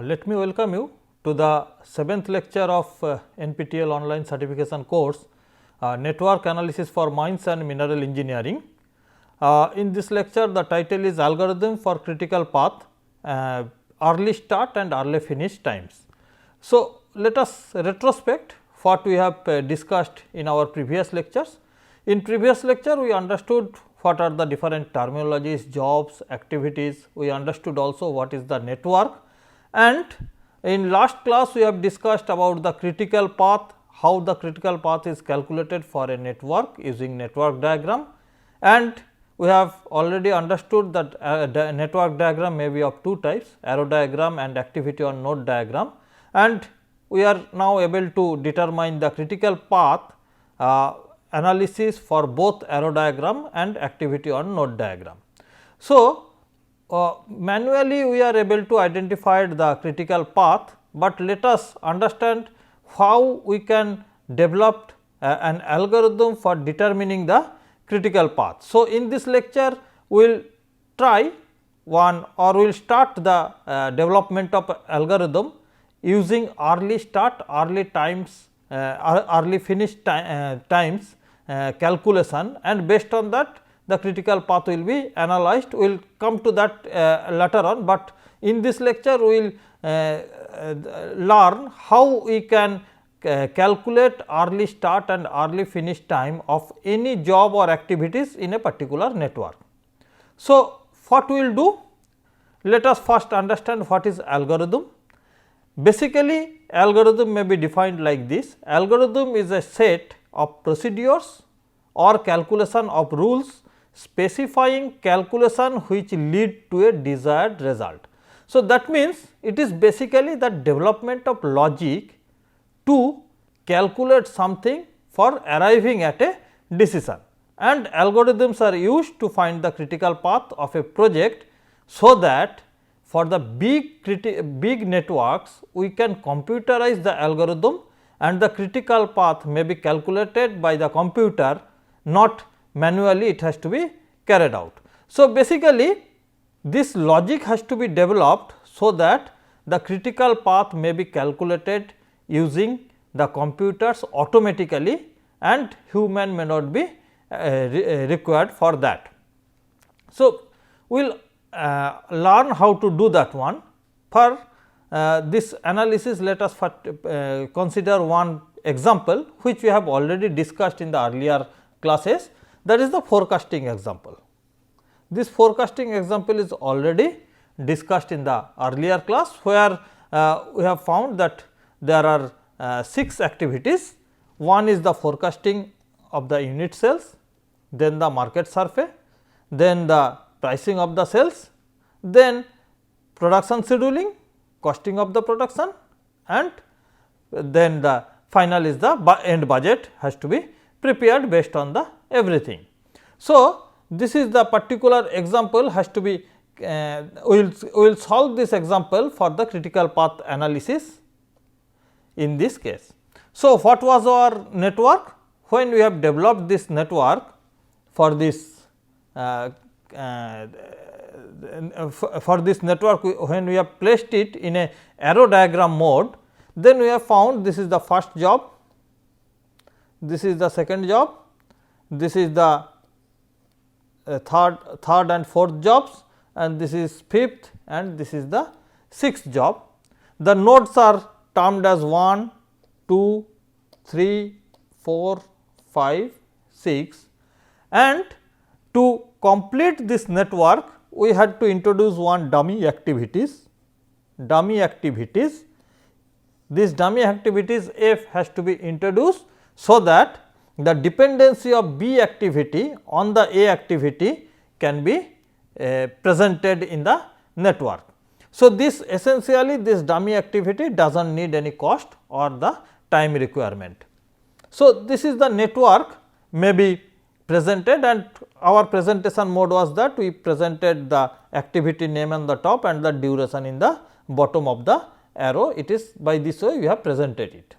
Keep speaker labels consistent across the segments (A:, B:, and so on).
A: Let me welcome you to the 7th lecture of NPTEL online certification course Network Analysis for Mines and Mineral Engineering. In this lecture the title is Algorithm for Critical Path, Early Start and Early Finish Times. So, let us retrospect what we have discussed in our previous lectures. In previous lecture we understood what are the different terminologies, jobs, activities, we understood also what is the network, and in last class we have discussed about the critical path, how the critical path is calculated for a network using network diagram, and we have already understood that the network diagram may be of two types, arrow diagram and activity on node diagram, and we are now able to determine the critical path analysis for both arrow diagram and activity on node diagram. So, manually we are able to identify the critical path, but let us understand how we can develop an algorithm for determining the critical path. So, in this lecture we will try one or we will start the development of algorithm using early start, early times, early finish times calculation, and based on that the critical path will be analyzed. We will come to that later on, but in this lecture we will learn how we can calculate early start and early finish time of any job or activities in a particular network. So, what we will do? Let us first understand what is algorithm. Basically, algorithm may be defined like this: algorithm is a set of procedures or calculation of rules specifying calculation which lead to a desired result. So, that means it is basically the development of logic to calculate something for arriving at a decision, and algorithms are used to find the critical path of a project, so that for the big networks we can computerize the algorithm and the critical path may be calculated by the computer, not manually, it has to be carried out. So, basically this logic has to be developed so that the critical path may be calculated using the computers automatically, and human may not be required for that. So, we will learn how to do that one. For this analysis, let us consider one example which we have already discussed in the earlier classes, that is the forecasting example. This forecasting example is already discussed in the earlier class, where we have found that there are 6 activities. One is the forecasting of the unit cells, then the market survey, then the pricing of the cells, then production scheduling, costing of the production, and then the final is the end budget has to be prepared based on the everything. So, this is the particular example has to be we will solve this example for the critical path analysis in this case. So, what was our network? When we have developed this network for this network, when we have placed it in a arrow diagram mode, then we have found this is the first job, this is the second job, this is the third and fourth jobs, and this is fifth and this is the sixth job. The nodes are termed as 1, 2, 3, 4, 5, 6, and to complete this network we had to introduce one dummy activities. These dummy activities F has to be introduced, so that the dependency of B activity on the A activity can be presented in the network. So, this essentially this dummy activity does not need any cost or the time requirement. So, this is the network may be presented, and our presentation mode was that we presented the activity name on the top and the duration in the bottom of the arrow. It is by this way we have presented it.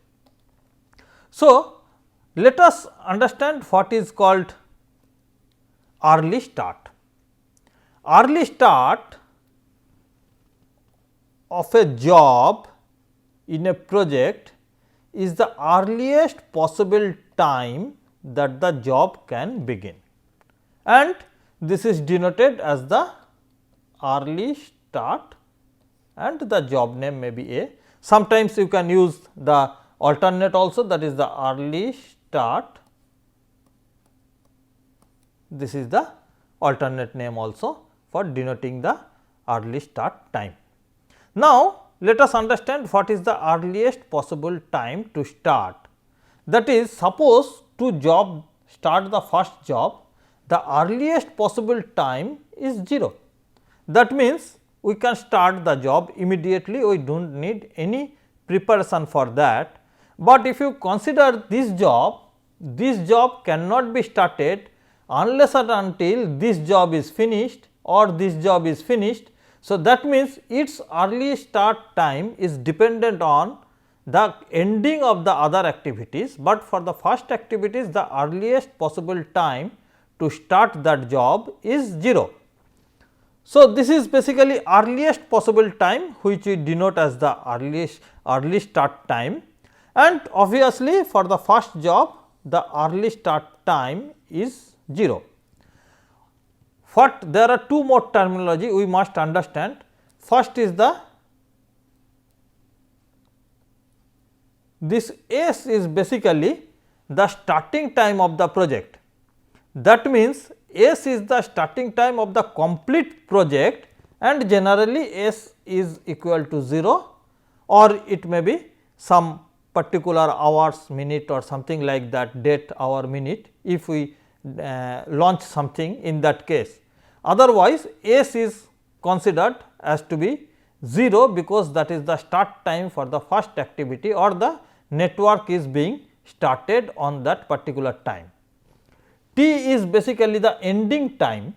A: So, let us understand what is called early start. Early start of a job in a project is the earliest possible time that the job can begin, and this is denoted as the early start and the job name may be A. Sometimes you can use the alternate also, that is the early start, this is the alternate name also for denoting the early start time. Now, let us understand what is the earliest possible time to start. That is, suppose to start the first job, the earliest possible time is 0. That means, we can start the job immediately, we do not need any preparation for that. But if you consider this job cannot be started unless and until this job is finished or this job is finished. So, that means, its early start time is dependent on the ending of the other activities, but for the first activities the earliest possible time to start that job is 0. So, this is basically earliest possible time which we denote as the early start time, and obviously, for the first job the early start time is 0. There are two more terminology we must understand. First is this S is basically the starting time of the project. That means, S is the starting time of the complete project, and generally S is equal to 0 or it may be some particular hours, minute or something like that, date, hour, minute, if we launch something in that case. Otherwise, S is considered as to be 0 because that is the start time for the first activity or the network is being started on that particular time. T is basically the ending time.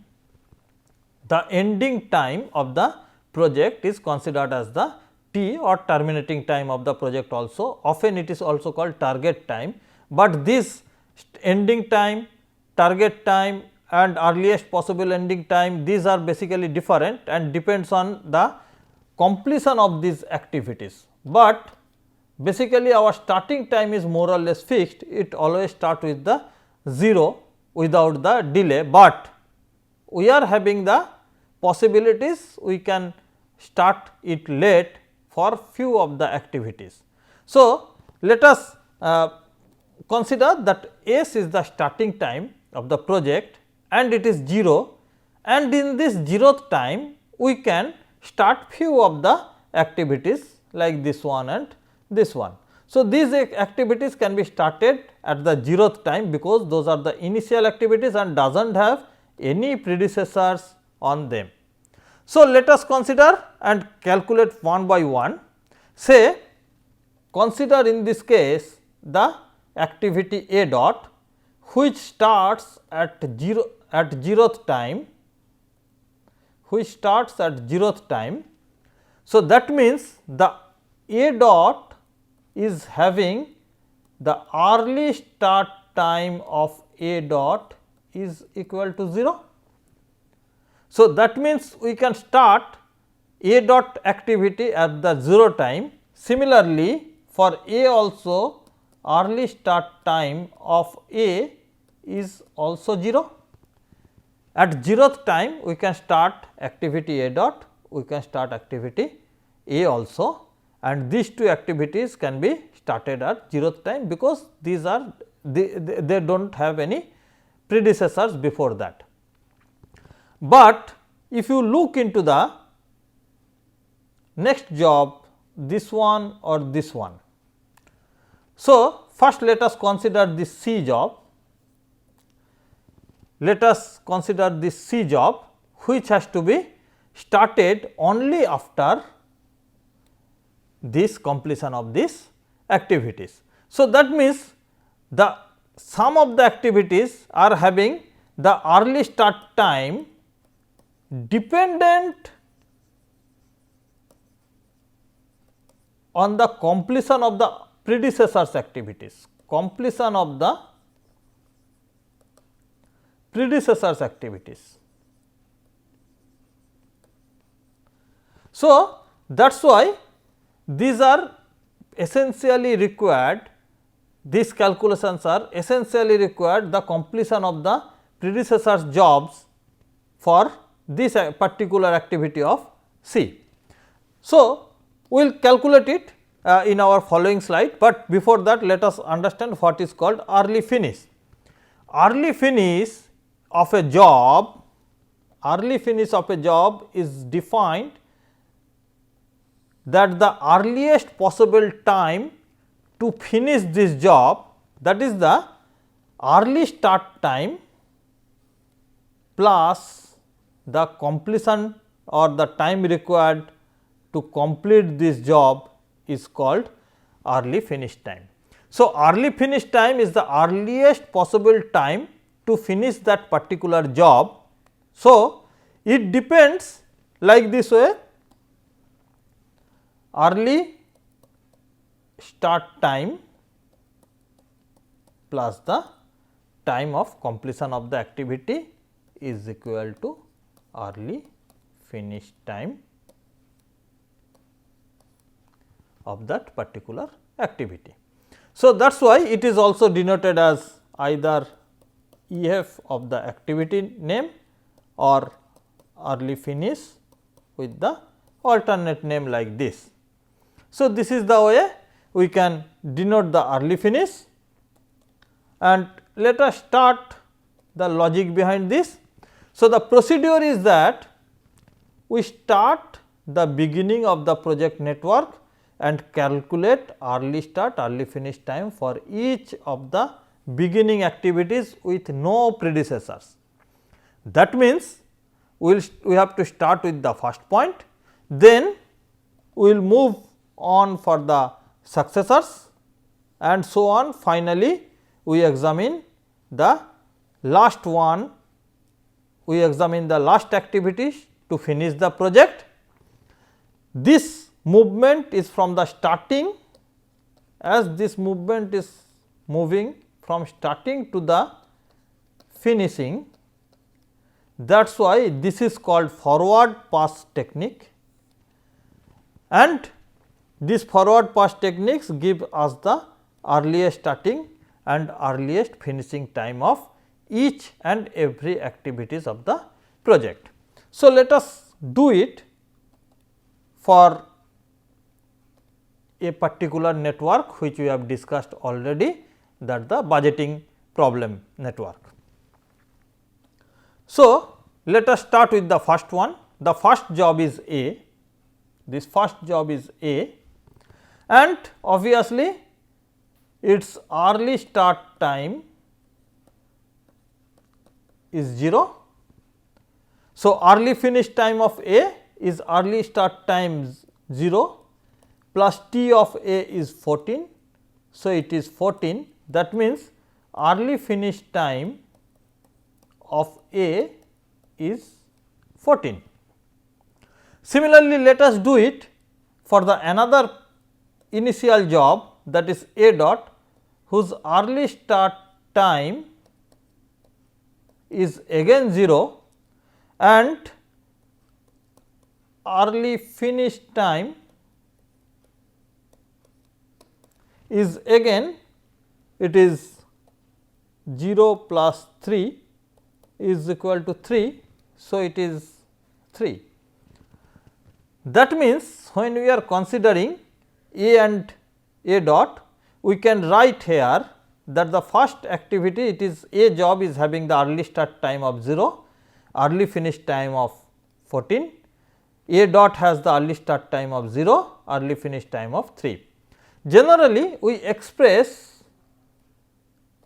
A: The ending time of the project is considered as the T or terminating time of the project also. Often it is also called target time, but this ending time, target time and earliest possible ending time, these are basically different and depends on the completion of these activities. But basically our starting time is more or less fixed, it always start with the 0 without the delay, but we are having the possibilities we can start it late for few of the activities. So, let us consider that S is the starting time of the project and it is 0, and in this 0th time we can start few of the activities like this one and this one. So, these activities can be started at the 0th time because those are the initial activities and does not have any predecessors on them. So, let us consider and calculate one by one. Say, consider in this case the activity A dot which starts at 0th time, So, that means, the A dot is having the early start time of A dot is equal to 0. So, that means, we can start A dot activity at the 0 time. Similarly, for A also early start time of A is also 0. At 0th time we can start activity A dot, we can start activity A also, and these two activities can be started at 0th time because these are they do not have any predecessors before that. But if you look into the next job, this one or this one. So, first let us consider this C job. Let us consider this C job which has to be started only after this completion of these activities. So, that means, the some of the activities are having the early start time dependent on the completion of the predecessors activities, So, That is why these are essentially required, these calculations are essentially required the completion of the predecessor's jobs for this particular activity of C. So, we will calculate it in our following slide, but before that let us understand what is called early finish. Early finish of a job, is defined that the earliest possible time to finish this job, that is the early start time plus the completion or the time required to complete this job is called early finish time. So, early finish time is the earliest possible time to finish that particular job. So, it depends like this way: early start time plus the time of completion of the activity is equal to early finish time of that particular activity. So, that is why it is also denoted as either EF of the activity name or early finish with the alternate name like this. So, this is the way we can denote the early finish, and let us start the logic behind this. So, the procedure is that we start the beginning of the project network and calculate early start early finish time for each of the beginning activities with no predecessors. That means, we have to start with the first point, then we will move on for the successors and so on. Finally, we examine the last one, we examine the last activities to finish the project. This movement is from the starting, as this movement is moving from starting to the finishing. That is why this is called forward pass technique, and these forward pass techniques give us the earliest starting and earliest finishing time of each and every activities of the project. So, let us do it for a particular network which we have discussed already, that the budgeting problem network. So, let us start with the first one. The first job is A, this first job is A, and obviously its early start time is 0. So, early finish time of A is early start time 0 plus T of A is 14. So, it is 14, that means early finish time of A is 14. Similarly, let us do it for the another initial job, that is A dot, whose early start time is again 0 and early finish time is again, it is 0 plus 3 is equal to 3. So, it is 3. That means, when we are considering A and A dot, we can write here that the first activity, it is A job is having the early start time of 0, early finish time of 14, A dot has the early start time of 0, early finish time of 3. Generally, we express,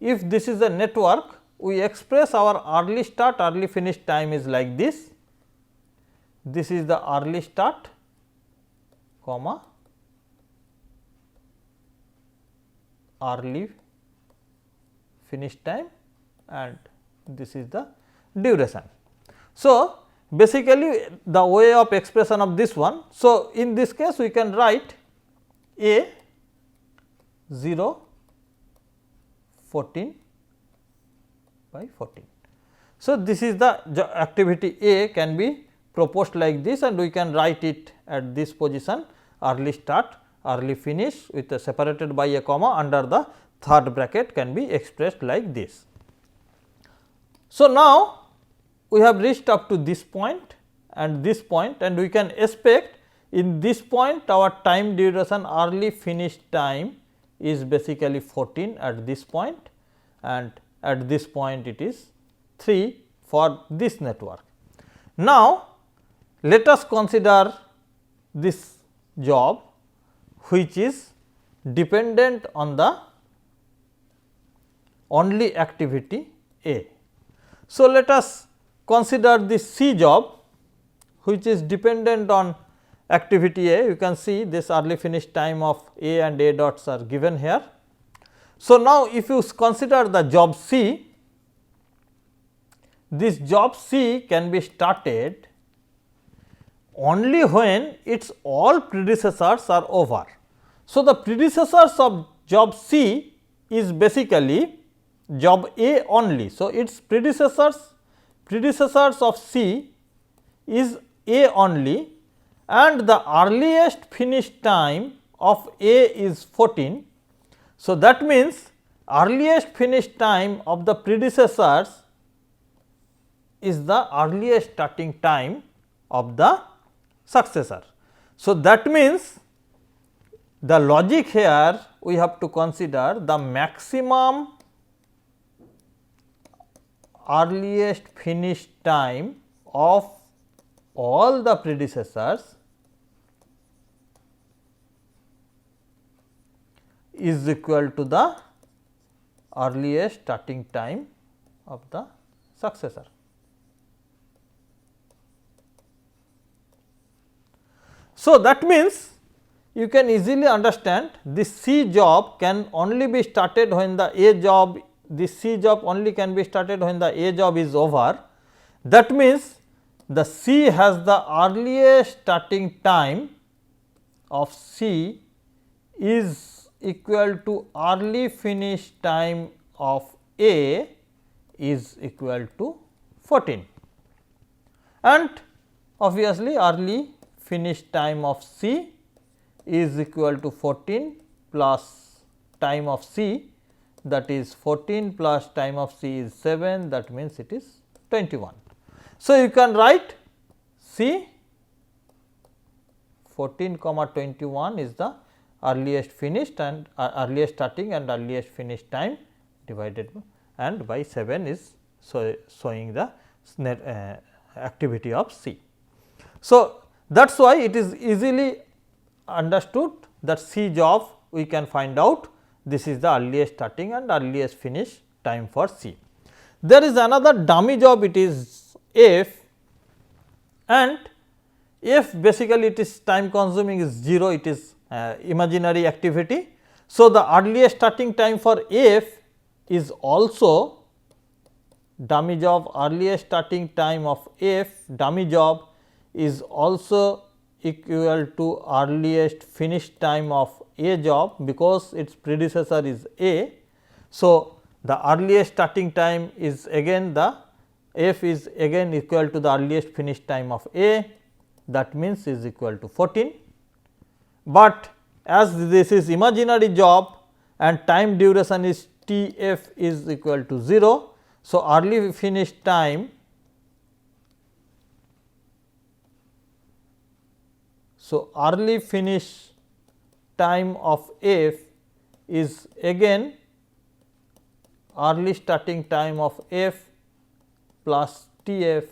A: if this is a network, we express our early start early finish time is like this. This is the early start comma early finish time and this is the duration. So, basically the way of expression of this one. So, in this case we can write A 0 14 by 14. So, this is the activity A can be proposed like this, and we can write it at this position early start, early finish with a separated by a comma under the third bracket can be expressed like this. So, now we have reached up to this point and this point, and we can expect in this point our time duration early finish time is basically 14 at this point, and at this point it is 3 for this network. Now, let us consider this job which is dependent on the only activity A. So, let us consider this C job which is dependent on activity A. You can see this early finish time of A and A dots are given here. So, now if you consider the job C, this job C can be started only when its all predecessors are over. So, the predecessors of job C is basically job A only. So, its predecessors of C is A only, and the earliest finish time of A is 14. So, that means earliest finish time of the predecessors is the earliest starting time of the successor. So, that means the logic here we have to consider the maximum earliest finish time of all the predecessors is equal to the earliest starting time of the successor. So, that means you can easily understand this C job can only be started when the A job, this C job only can be started when the A job is over. That means, the C has the earliest starting time of C is equal to early finish time of A is equal to 14, and obviously, early finish time of C is equal to 14 plus time of C, that is 14 plus time of C is 7, that means it is 21. So, you can write C 14 comma 21 is the earliest finished and earliest starting and earliest finish time divided by, and by 7 is showing the activity of C. So, that is why it is easily understood that C job we can find out this is the earliest starting and earliest finish time for C. There is another dummy job, it is F, and F basically it is time consuming is 0, it is imaginary activity. So, the earliest starting time for F is also dummy job, earliest starting time of F dummy job is also equal to earliest finish time of A job, because its predecessor is A. So, the earliest starting time is again the F is again equal to the earliest finish time of A, that means is equal to 14. But as this is imaginary job and time duration is T f is equal to 0. So, early finish time early finish time of F is again early starting time of F plus T f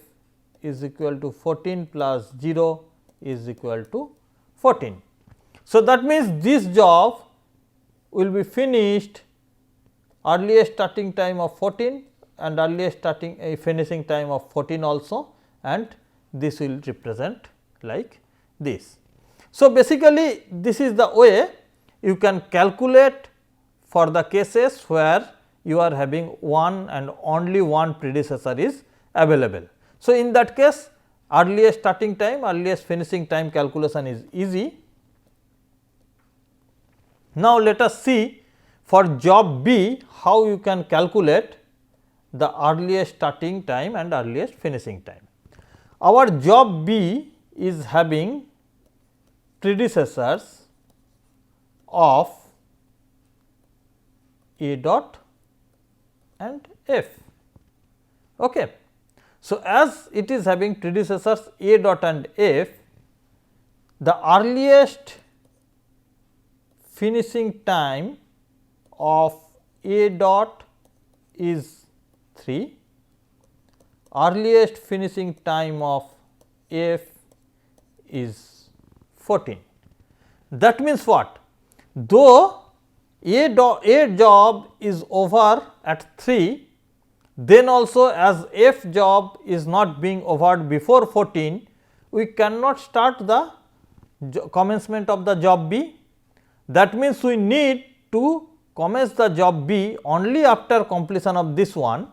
A: is equal to 14 plus 0 is equal to 14. So, that means this job will be finished earliest starting time of 14 and earliest starting finishing time of 14 also, and this will represent like this. So, basically this is the way you can calculate for the cases where you are having one and only one predecessor is available. So, in that case earliest starting time, earliest finishing time calculation is easy. Now, let us see for job B how you can calculate the earliest starting time and earliest finishing time. our job B is having predecessors of A dot and F. Okay. So, as it is having predecessors A dot and F, the earliest finishing time of A dot is 3, earliest finishing time of F is 14. That means what? Though A job is over at 3, then also as F job is not being overed before 14, we cannot start the commencement of the job B. That means, we need to commence the job B only after completion of this one.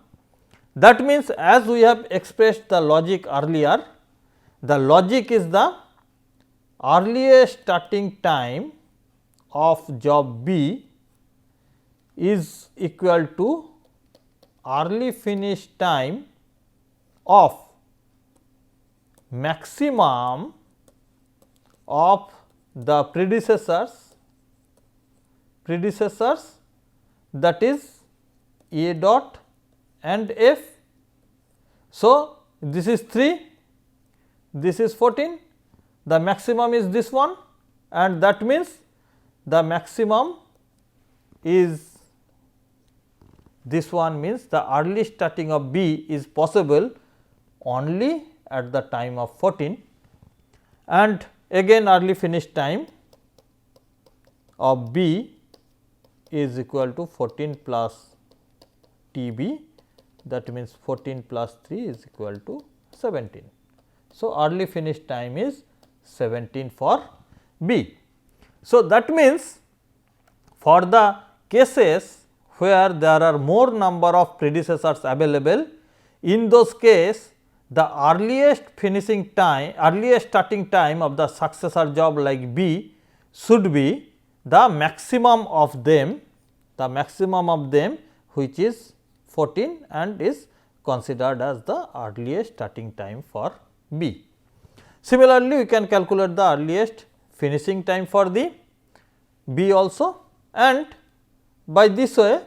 A: That means, as we have expressed the logic earlier, the logic is the earliest starting time of job B is equal to early finish time of maximum of the predecessors that is A dot and F. So, this is 3, this is 14, the maximum is this one, and that means the maximum is this one, means the early starting of B is possible only at the time of 14, and again early finish time of B is equal to 14 plus T B, that means 14 plus 3 is equal to 17. So, early finish time is 17 for B. So, that means for the cases where there are more number of predecessors available, in those case the earliest finishing time, earliest starting time of the successor job like B should be the maximum of them, which is 14 and is considered as the earliest starting time for B. Similarly, we can calculate the earliest finishing time for the B also, and by this way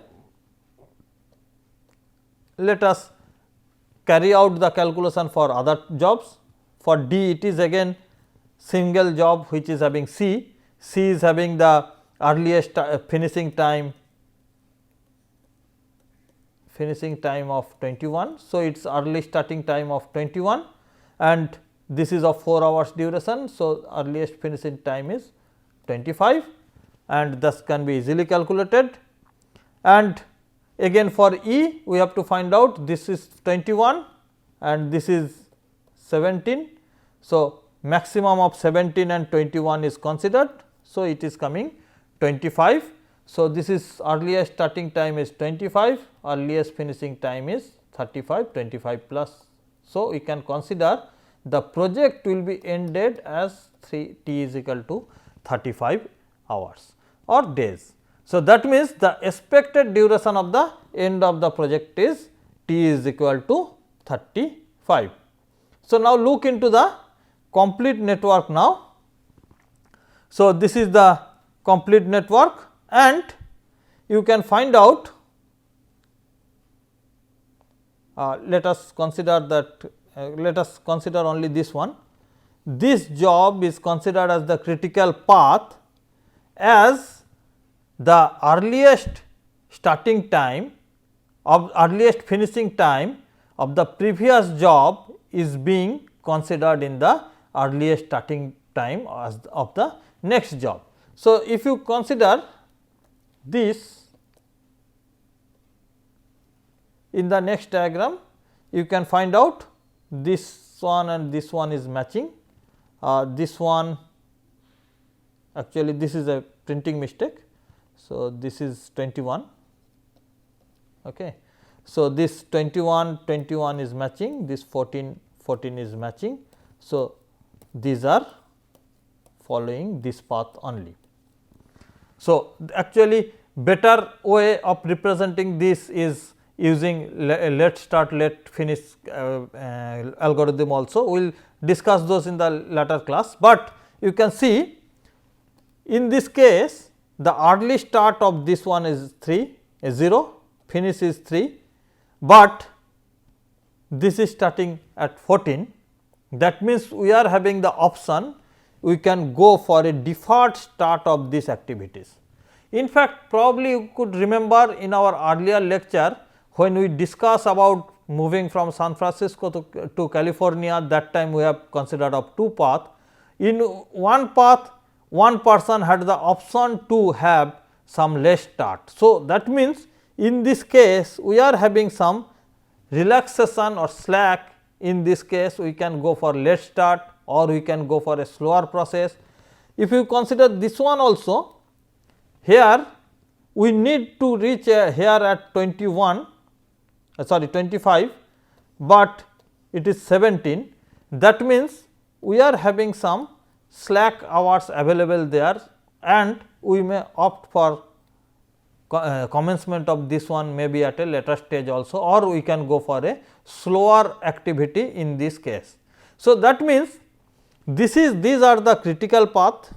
A: let us carry out the calculation for other jobs. For D, it is again single job which is having C. C is having the earliest finishing time of 21. So, its early starting time of 21, and this is of 4 hours duration. So, earliest finishing time is 25, and thus can be easily calculated. And again for E, we have to find out, this is 21 and this is 17. So, maximum of 17 and 21 is considered. So, it is coming 25. So, this is earliest starting time is 25, earliest finishing time is 35, 25 plus. So, we can consider the project will be ended as T is equal to 35 hours or days. So, that means the expected duration of the end of the project is T is equal to 35. So, now look into the complete network now. So, this is the complete network, and you can find out, let us consider that, let us consider only this one. This job is considered as the critical path, as the earliest starting time of earliest finishing time of the previous job is being considered in the earliest starting time of the next job. So, if you consider this in the next diagram, you can find out this one and this one is matching. This one, actually this is a printing mistake. So, this is 21. Okay. So, this 21 is matching, this 14 is matching. So, these are following this path only. So, actually better way of representing this is using let start let finish algorithm also. We will discuss those in the later class, but you can see in this case the early start of this one is 0, finish is 3, but this is starting at 14. That means, we are having the option we can go for a deferred start of these activities. In fact, probably you could remember in our earlier lecture when we discuss about moving from San Francisco to California, that time we have considered of two paths. In one path, one person had the option to have some late start. So, that means, in this case we are having some relaxation or slack. In this case we can go for late start or we can go for a slower process. If you consider this one also, here we need to reach here at 25, but it is 17. That means, we are having some slack hours available there, and we may opt for commencement of this one maybe at a later stage also, or we can go for a slower activity in this case. So, that means, these are the critical path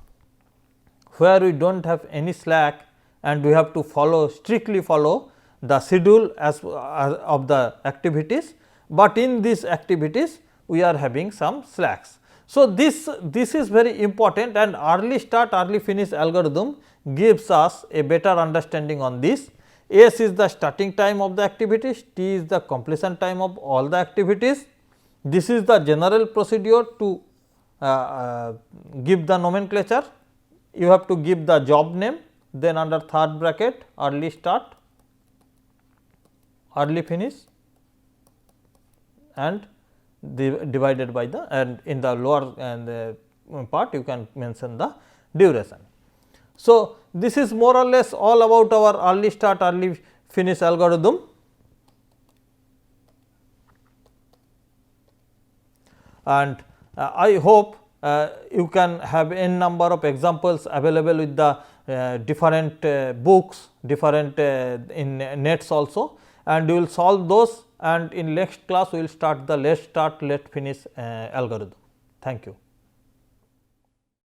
A: where we do not have any slack and we have to strictly follow the schedule as of the activities, but in these activities we are having some slacks. So, this is very important, and early start early finish algorithm gives us a better understanding on this. S is the starting time of the activities, T is the completion time of all the activities. This is the general procedure to give the nomenclature. You have to give the job name, then under third bracket early start, early finish, and divided by the, and in the lower part you can mention the duration. So, this is more or less all about our early start early finish algorithm. And I hope you can have n number of examples available with the different books, different in nets also, and you will solve those, and in next class we will start the let start let finish algorithm. Thank you.